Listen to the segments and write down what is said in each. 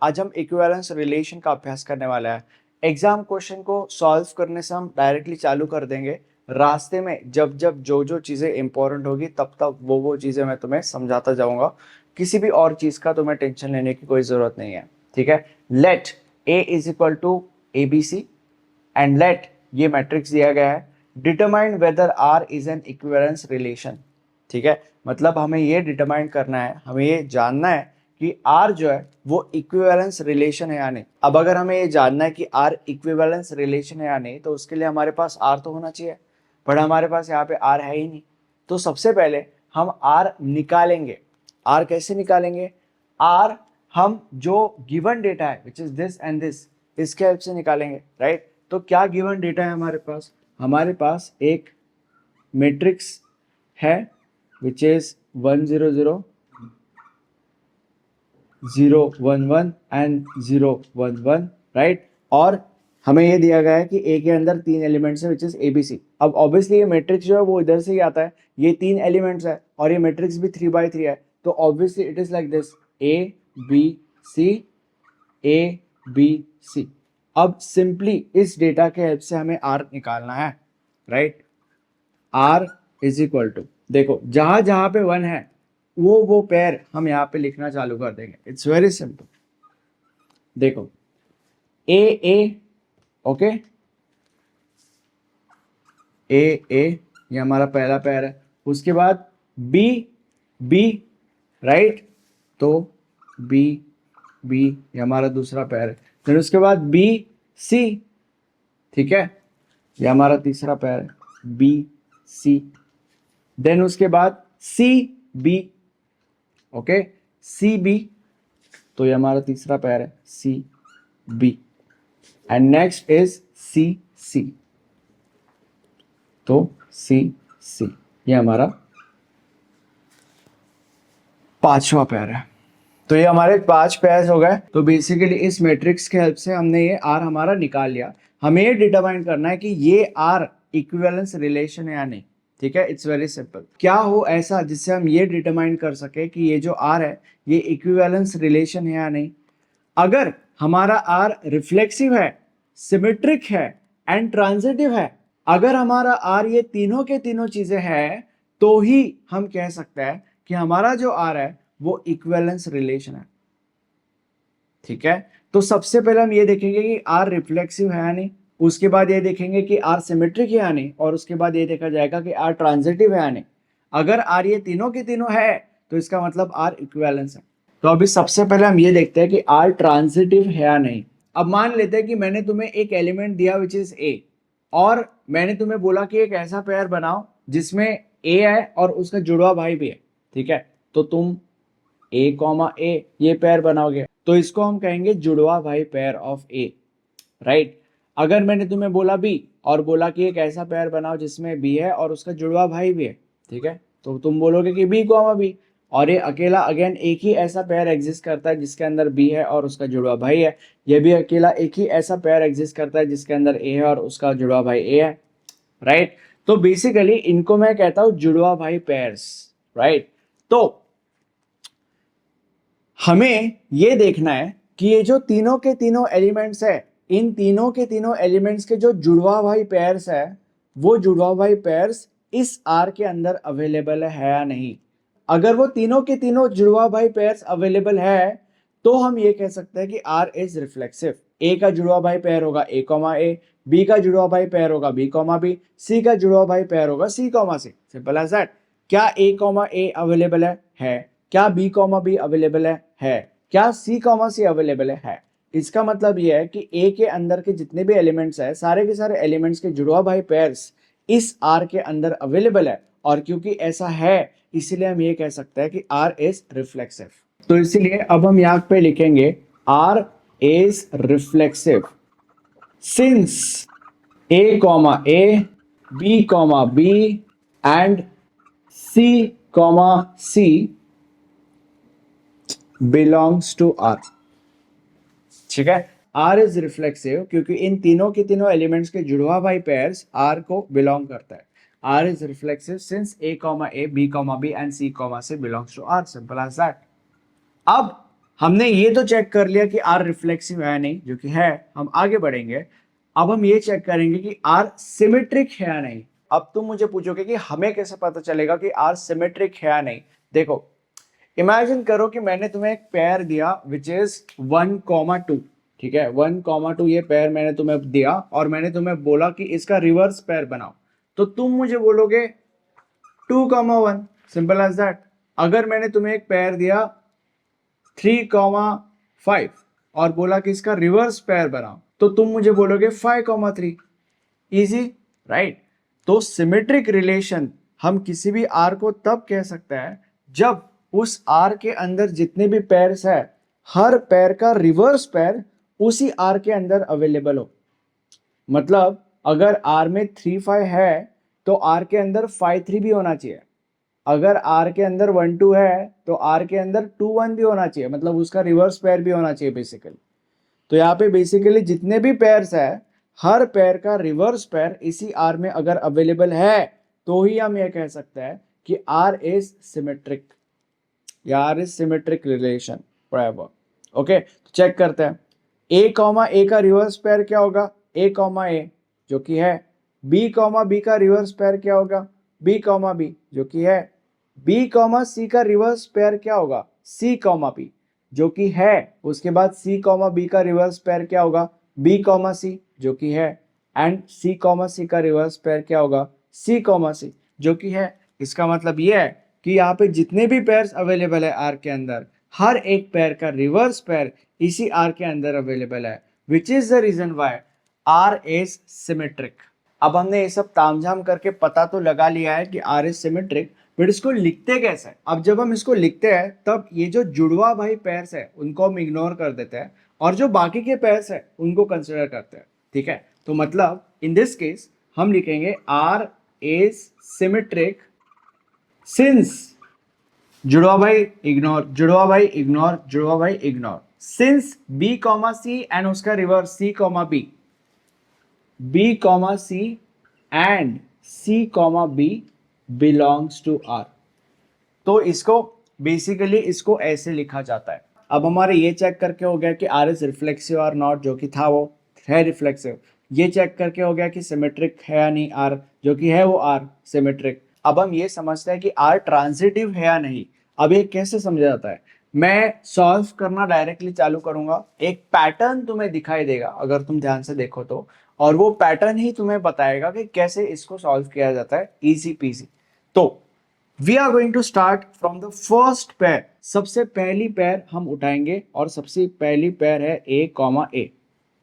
आज हम equivalence relation का अभ्यास करने वाला है। एग्जाम क्वेश्चन को सॉल्व करने से हम डायरेक्टली चालू कर देंगे। रास्ते में जब जब जो जो चीजें इंपॉर्टेंट होगी तब तब वो चीजें मैं तुम्हें समझाता जाऊंगा। किसी भी और चीज का तुम्हें टेंशन लेने की कोई जरूरत नहीं है, ठीक है। Let A is equal to A B C and let ये मैट्रिक्स दिया गया है। Determine whether R is an equivalence relation, ठीक है। मतलब हमें ये डिटरमाइन करना है, हमें ये जानना है कि R जो है वो इक्विवेलेंस रिलेशन है या नहीं। अब अगर हमें ये जानना है कि R इक्विवेलेंस रिलेशन है या नहीं, तो उसके लिए हमारे पास R तो होना चाहिए, बट हमारे पास यहाँ पे R है ही नहीं। तो सबसे पहले हम R निकालेंगे। R कैसे निकालेंगे? R हम जो गिवन डेटा है which is this and this, इसके हेल्प से निकालेंगे, राइट। तो क्या गिवन डेटा है हमारे पास? हमारे पास एक मैट्रिक्स है विच इज 1 0 0 0 1 1 एंड 0 1 1, राइट। और हमें ये दिया गया है कि ए के अंदर 3 एलिमेंट्स है which is a B C. अब ऑब्वियसली ये मैट्रिक्स जो है वो इधर से ही आता है, ये 3 एलिमेंट्स है और ये मैट्रिक्स भी 3 by 3 है। तो obviously it is like this A B C A B C. अब सिंपली इस डेटा के हेल्प से हमें आर निकालना है, right. R is equal to, देखो जहां जहां पे 1 है वो पेयर हम यहाँ पे लिखना चालू कर देंगे। It's very simple. देखो ए ए, ओके, ए ए ये हमारा पहला पेयर है। उसके बाद बी बी, राइट, तो बी बी ये हमारा दूसरा पेयर है। फिर उसके बाद बी सी, ठीक है, ये हमारा तीसरा पेयर है, बी सी। देन उसके बाद C B, okay, C B, तो ये हमारा तीसरा पेयर है, C B. And next is C C, तो सी सी ये हमारा पांचवा पेयर है। तो ये हमारे 5 पेयर्स हो गए। तो बेसिकली इस मैट्रिक्स के हेल्प से हमने ये आर हमारा निकाल लिया। हमें ये डिटरमाइन करना है कि ये आर इक्विवेलेंस रिलेशन है या नहीं, ठीक है। It's very simple. क्या हो ऐसा जिससे हम ये डिटरमाइन कर सके कि ये जो आर है ये इक्विवेलेंस रिलेशन है या नहीं। अगर हमारा आर रिफ्लेक्सिव है, सिमेट्रिक है एंड ट्रांजिटिव है, अगर हमारा आर ये तीनों के तीनों चीजें हैं, तो ही हम कह सकते हैं कि हमारा जो आर है वो इक्विवेलेंस रिलेशन है, ठीक है। तो सबसे पहले हम ये देखेंगे कि आर रिफ्लेक्सिव है या नहीं, उसके बाद ये देखेंगे कि आर सिमेट्रिक है या नहीं, और उसके बाद ये देखा जाएगा कि आर ट्रांजिटिव है या नहीं। अगर आर ये तीनों के तीनों है तो इसका मतलब आर इक्विवेलेंस है। तो अभी सबसे पहले हम ये देखते हैं कि आर ट्रांजिटिव है या नहीं। अब मान लेते हैं कि मैंने तुम्हें एक एलिमेंट दिया विच इज ए, और मैंने तुम्हें बोला कि एक ऐसा पेयर बनाओ जिसमें ए है और उसका जुड़वा भाई भी है, ठीक है। तो तुम ए कॉमा ए ये पेयर बनाओगे, तो इसको हम कहेंगे जुड़वा भाई पेयर ऑफ ए, राइट। अगर मैंने तुम्हें बोला बी और बोला कि एक ऐसा पेयर बनाओ जिसमें बी है और उसका जुड़वा भाई भी है, ठीक है, तो तुम बोलोगे कि बी कॉमा बी। और ये अकेला अगेन एक ही ऐसा पेयर एग्जिस्ट करता है जिसके अंदर बी है और उसका जुड़वा भाई है। ये भी अकेला एक ही ऐसा पेयर एग्जिस्ट करता है जिसके अंदर ए है और उसका जुड़वा भाई ए है, राइट। तो बेसिकली इनको मैं कहता हूं जुड़वा भाई पेयर्स, राइट। तो हमें ये देखना है कि ये जो तीनों के तीनों एलिमेंट्स है, इन तीनों के तीनों एलिमेंट्स के जो जुड़वा भाई पेयर्स है, वो जुड़वा भाई पेयर्स इस आर के अंदर अवेलेबल है या नहीं। अगर वो तीनों के तीनों जुड़वा भाई पेयर्स अवेलेबल है तो हम ये कह सकते हैं कि आर इज रिफ्लेक्सिव। ए का जुड़वा भाई पेयर होगा ए कॉमा ए, बी का जुड़वा भाई पेयर होगा बी कॉमा बी, सी का जुड़वा भाई पेयर होगा C comma C. Simple as that. क्या ए कॉमा ए अवेलेबल है? क्या बी कॉमा बी अवेलेबल है? क्या सी कॉमा सी अवेलेबल है? इसका मतलब यह है कि ए के अंदर के जितने भी एलिमेंट्स है, सारे के सारे एलिमेंट्स के जुड़वा भाई पेयर्स इस आर के अंदर अवेलेबल है, और क्योंकि ऐसा है इसीलिए हम ये कह सकते हैं कि आर इज रिफ्लेक्सिव। तो इसीलिए अब हम यहाँ पे लिखेंगे R is reflexive since A comma A, B comma B and C comma C belongs to R, ठीक है। आर इज रिफ्लेक्सिव क्योंकि इन तीनों के तीनों एलिमेंट्स के जुड़वा भाई पेयर्स आर को बिलोंग करता है। R is reflexive since A comma A, B comma B and C comma C belongs to R. Simple as that. अब हमने ये तो चेक कर लिया कि आर रिफ्लेक्सिव है नहीं, जो कि है, हम आगे बढ़ेंगे। अब हम ये चेक करेंगे कि आर सिमेट्रिक है या नहीं। अब तुम मुझे पूछोगे कि हमें कैसे पता चलेगा कि आर सिमेट्रिक है या नहीं। देखो, इमेजिन करो कि मैंने तुम्हें एक पेयर दिया विच इज 1,2, ठीक है, 1,2 ये पेयर मैंने तुम्हें दिया और मैंने तुम्हें बोला कि इसका रिवर्स पेयर बनाओ, तो तुम मुझे बोलोगे 2,1, सिंपल एज दैट। अगर मैंने तुम्हें एक पेयर दिया 3,5 और बोला कि इसका रिवर्स पेयर बनाओ, तो तुम मुझे बोलोगे 5,3। Easy, right. तो सिमेट्रिक रिलेशन हम किसी भी आर को तब कह सकते हैं जब उस आर के अंदर जितने भी पेयर्स है, हर पेयर का रिवर्स पेयर उसी आर के अंदर अवेलेबल हो। मतलब अगर आर में 3,5 है तो आर के अंदर 5,3 भी होना चाहिए। अगर आर के अंदर 1,2 है तो आर के अंदर 2,1 भी होना चाहिए, मतलब उसका रिवर्स पेयर भी होना चाहिए बेसिकली। तो यहाँ पे बेसिकली जितने भी पेयर्स है, हर पेयर का रिवर्स पेयर इसी आर में अगर अवेलेबल है तो ही हम ये कह सकते हैं कि आर इज सिमेट्रिक या R is symmetric relation. Okay, तो चेक करते हैं। ए कॉमा ए का रिवर्स पेयर क्या होगा? ए कॉमा ए, जो कि है। बी कॉमा बी का रिवर्स पेयर क्या होगा? बी कॉमा बी, जो कि है। बी कॉमा सी का रिवर्स पेयर क्या होगा? सी कॉमा बी, जो कि है। उसके बाद सी कॉमा बी का रिवर्स पेयर क्या होगा? बी कॉमा सी, जो कि है। एंड सी कॉमा सी का रिवर्स पेयर क्या होगा? सी कॉमा सी, जो कि है। इसका मतलब ये है कि यहाँ पे जितने भी पेयर्स अवेलेबल है आर के अंदर, हर एक पेयर का रिवर्स पेयर इसी आर के अंदर अवेलेबल है, which is the reason why R is symmetric. अब हमने ये सब तामझाम करके पता तो लगा लिया है कि आर इज सिमेट्रिक, बट इसको लिखते कैसे? अब जब हम इसको लिखते हैं तब ये जो जुड़वा भाई पेयर्स है उनको हम इग्नोर कर देते हैं और जो बाकी के पेयर्स है उनको कंसिडर करते हैं, ठीक है। तो मतलब इन दिस केस हम लिखेंगे आर इज सिमेट्रिक सिंस, जुड़वा भाई इग्नोर, जुड़वा भाई इग्नोर, जुड़वा भाई ignore, since B comma C and उसका reverse C comma B, B comma C and C comma B belongs to R. तो इसको बेसिकली इसको ऐसे लिखा जाता है। अब हमारे ये चेक करके हो गया कि आर इज रिफ्लेक्सिव और नॉट, जो कि था वो है रिफ्लेक्सिव। ये चेक करके हो गया कि सिमेट्रिक है या नहीं आर, जो कि है वो आर सिमेट्रिक। अब हम ये समझते हैं कि आर ट्रांजिटिव है या नहीं। अब ये कैसे समझा जाता है? मैं सॉल्व करना डायरेक्टली चालू करूंगा, एक पैटर्न तुम्हें दिखाई देगा अगर तुम ध्यान से देखो तो, और वो पैटर्न ही तुम्हें बताएगा कि कैसे इसको सॉल्व किया जाता है, इजी पीजी। तो we are going to start from the first pair. सबसे पहली पेयर हम उठाएंगे और सबसे पहली पेयर है ए कॉमा ए,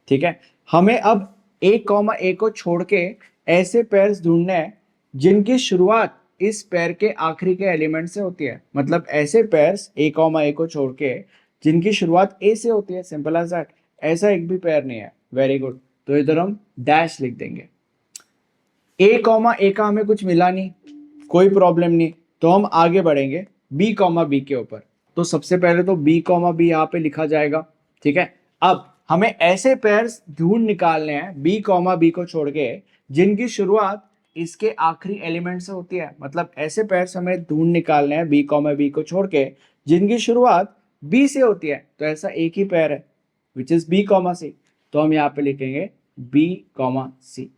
ठीक है। हमें अब ए कॉमा ए को छोड़ के ऐसे पेयर्स ढूंढने हैं जिनकी शुरुआत इस पेयर के आखिरी के एलिमेंट से होती है। मतलब ऐसे पेयर्स ए कॉमा ए को छोड़ के जिनकी शुरुआत ए से होती है, सिंपल एज दैट। ऐसा एक भी पेयर नहीं है, वेरी गुड। तो इधर हम डैश लिख देंगे। ए कॉमा ए का हमें कुछ मिला नहीं, कोई प्रॉब्लम नहीं, तो हम आगे बढ़ेंगे बी कॉमा बी के ऊपर। तो सबसे पहले तो बी कॉमा बी यहाँ पे लिखा जाएगा, ठीक है। अब हमें ऐसे पेयर्स ढूंढ निकालने हैं बी कॉमा बी को छोड़ के जिनकी शुरुआत इसके आखिरी एलिमेंट से होती है। मतलब ऐसे पेयर्स हमें ढूंढ निकालने हैं बी कॉमा बी को छोड़ के जिनकी शुरुआत बी से होती है। तो ऐसा एक ही पेयर है which is B comma C, तो हम यहाँ पे लिखेंगे बी कॉमा सी।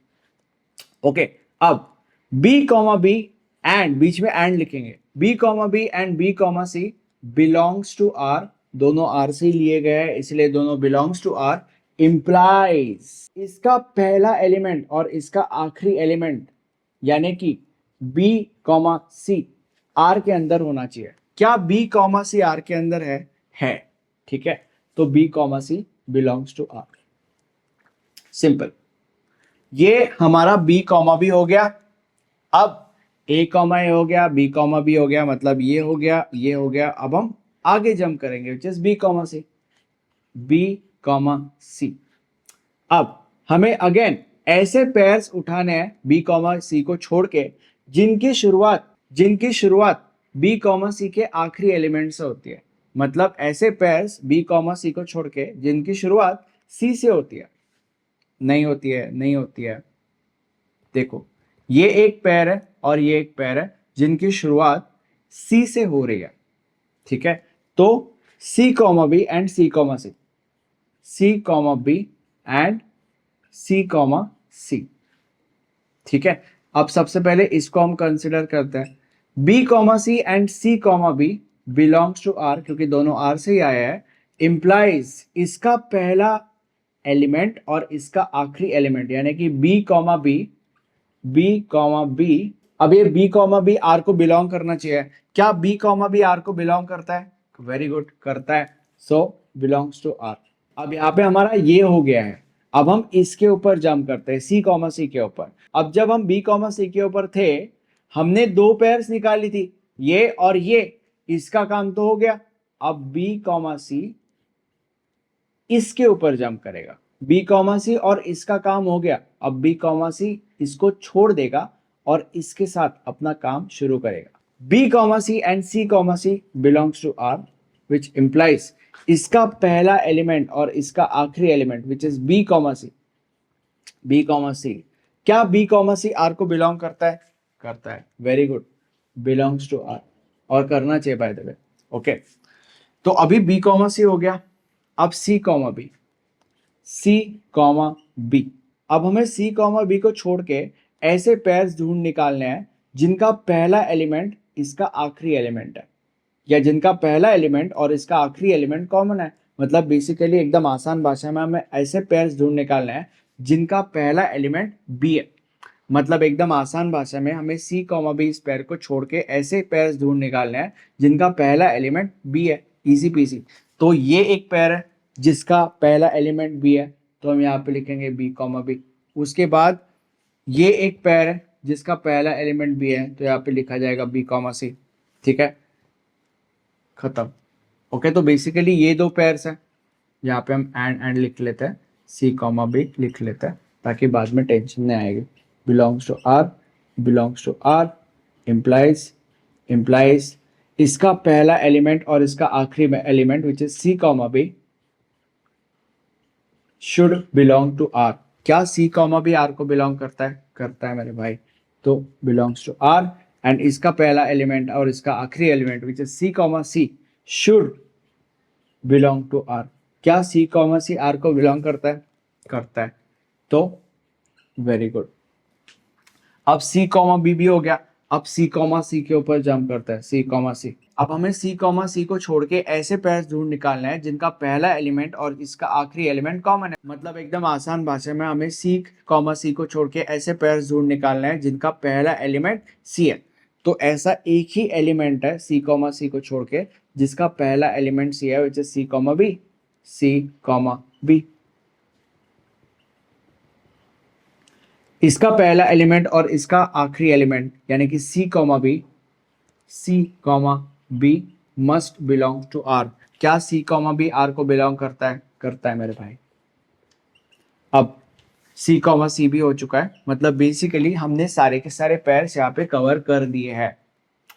ओके, अब बी कॉमा बी एंड, बीच में एंड लिखेंगे, B comma B and B comma C belongs to R. दोनों आर से लिए गए हैं इसलिए दोनों बिलोंग्स टू आर। इंप्लाइज इसका पहला एलिमेंट और इसका आखिरी एलिमेंट यानी कि बी कॉमा सी आर के अंदर होना चाहिए। क्या बी कॉमा सी आर के अंदर है, ठीक है। तो B comma C belongs to R, simple. ये हमारा बी कॉमा बी हो गया। अब ए कॉमा ए हो गया, बी कॉमा बी हो गया, मतलब ये हो गया, ये हो गया। अब हम आगे जंप करेंगे which is B comma C, B comma C. अब हमें अगेन ऐसे पेयर्स उठाने हैं बी कॉमा सी को छोड़ के जिनकी शुरुआत बी कॉमा सी के आखिरी एलिमेंट से होती है। मतलब ऐसे पेयर्स बी कॉमा सी को छोड़ के जिनकी शुरुआत सी से होती है। नहीं होती है, नहीं होती है। देखो, ये एक पेयर है और ये एक पेयर है जिनकी शुरुआत सी से हो रही है, ठीक है। तो C comma B and C comma C, C comma B and C comma C. ठीक है, अब सबसे पहले इसको हम कंसिडर करते हैं। B comma C and C comma B belongs to R, क्योंकि दोनों आर से ही आया है, इंप्लाइज इसका पहला एलिमेंट और इसका आखिरी एलिमेंट, यानी कि B comma B, B comma B. अब ये बी कॉमा बी आर को बिलोंग करना चाहिए। क्या बी कॉमा बी आर को बिलोंग करता है? वेरी गुड, करता है। So belongs to R. अब यहाँ पे हमारा ये हो गया है। अब हम इसके ऊपर जंप करते हैं, सी कॉमा सी के ऊपर। अब जब हम बी कॉमा सी के ऊपर थे, हमने दो पेयर्स निकाली थी, ये और ये। इसका काम तो हो गया। अब बी कॉमा सी इसके ऊपर जंप करेगा, बी कॉमा सी, और इसका काम हो गया। अब बी कॉमा सी इसको छोड़ देगा और इसके साथ अपना काम शुरू करेगा। B comma C and C comma C belongs to R, which implies इसका पहला एलिमेंट और इसका आखिरी element, which is B comma C, B comma C. क्या बी कॉमा सी आर को बिलोंग करता है? करता है। Very good, belongs to R, और करना चाहिए बाय द वे। ओके, तो अभी बी कॉमा सी हो गया। अब सी comma B, C comma B. अब हमें सी कॉमा बी को छोड़ के ऐसे पेयर्स ढूंढ निकालने हैं जिनका पहला एलिमेंट इसका आखिरी एलिमेंट है, या जिनका पहला एलिमेंट और इसका आखिरी एलिमेंट कॉमन है। मतलब बेसिकली एकदम आसान भाषा में हमें ऐसे पेयर्स ढूंढ निकालने हैं जिनका पहला एलिमेंट बी है। मतलब एकदम आसान भाषा में हमें सी कॉमा बी इस पेयर को छोड़ के ऐसे पेयर्स ढूंढ निकालने हैं जिनका पहला एलिमेंट बी है। Easy PC. तो ये एक पेयर है जिसका पहला एलिमेंट बी है, तो हम यहाँ पे लिखेंगे बी कॉमा बी। उसके बाद ये एक पेयर है जिसका पहला एलिमेंट बी है, तो यहाँ पे लिखा जाएगा बी कॉमा सी। ठीक है, खत्म। ओके, तो बेसिकली ये दो पेयर्स हैं। यहाँ पे हम एंड लिख लेते हैं, सी कॉमा बी लिख लेते हैं, ताकि बाद में टेंशन नहीं आएगी। Belongs to R, belongs to R, implies इसका पहला एलिमेंट और इसका आखिरी element, which is C comma B, should belong to R. क्या सी कॉमा बी आर को बिलोंग करता है? करता है मेरे भाई। तो बिलोंग्स टू आर, एंड इसका पहला एलिमेंट और इसका आखिरी element, which is C comma C, should belong to R. क्या सी कॉमा सी आर को बिलोंग करता है? करता है। तो वेरी गुड। अब सी कॉमा बी भी हो गया। अब सी कॉमा सी के ऊपर जंप करता है, सी कॉमा सी। अब हमें सी कॉमा सी को छोड़ के ऐसे पेयर्स ढूंढ निकालना है जिनका पहला एलिमेंट और इसका आखिरी एलिमेंट कॉमन है। मतलब एकदम आसान भाषा में हमें सी कॉमा सी को छोड़ के ऐसे पेयर्स ढूंढ निकालना है जिनका पहला एलिमेंट सी है। तो ऐसा एक ही एलिमेंट है सी कॉमा सी को छोड़ के जिसका पहला एलिमेंट सी है, which is C comma B, C comma B. इसका पहला एलिमेंट और इसका आखिरी एलिमेंट, यानी कि C comma B, C comma B must belong to R. क्या सी कॉमा बी आर को बिलोंग करता है? करता है मेरे भाई। अब सी कॉमा सी भी हो चुका है। मतलब बेसिकली हमने सारे के सारे पेयर्स यहाँ पे कवर कर दिए हैं।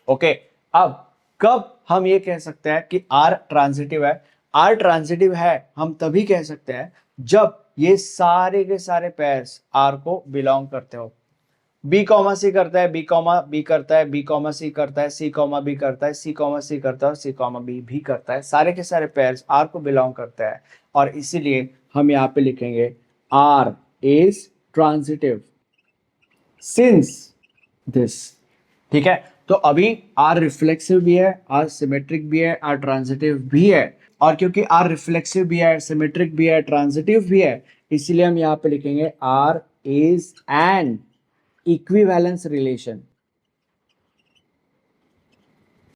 ओके, अब कब हम ये कह सकते हैं कि आर ट्रांजिटिव है? आर ट्रांजिटिव है हम तभी कह सकते हैं जब ये सारे के सारे पेयर्स आर को बिलोंग करते हो। बी कॉमा सी करता है, बी कॉमा बी करता है, बी कॉमा सी करता है, सी कॉमा बी करता है, सी कॉमा सी करता है, और सी कॉमा बी भी करता है। सारे के सारे पेयर्स आर को बिलोंग करते हैं, और इसीलिए हम यहाँ पे लिखेंगे R is transitive since this. ठीक है, तो अभी आर रिफ्लेक्सिव भी है, आर सिमेट्रिक भी है, आर ट्रांजिटिव भी है। और क्योंकि आर रिफ्लेक्सिव भी है, सिमेट्रिक भी है, ट्रांजिटिव भी है, इसीलिए हम यहाँ पे लिखेंगे R is an equivalence relation.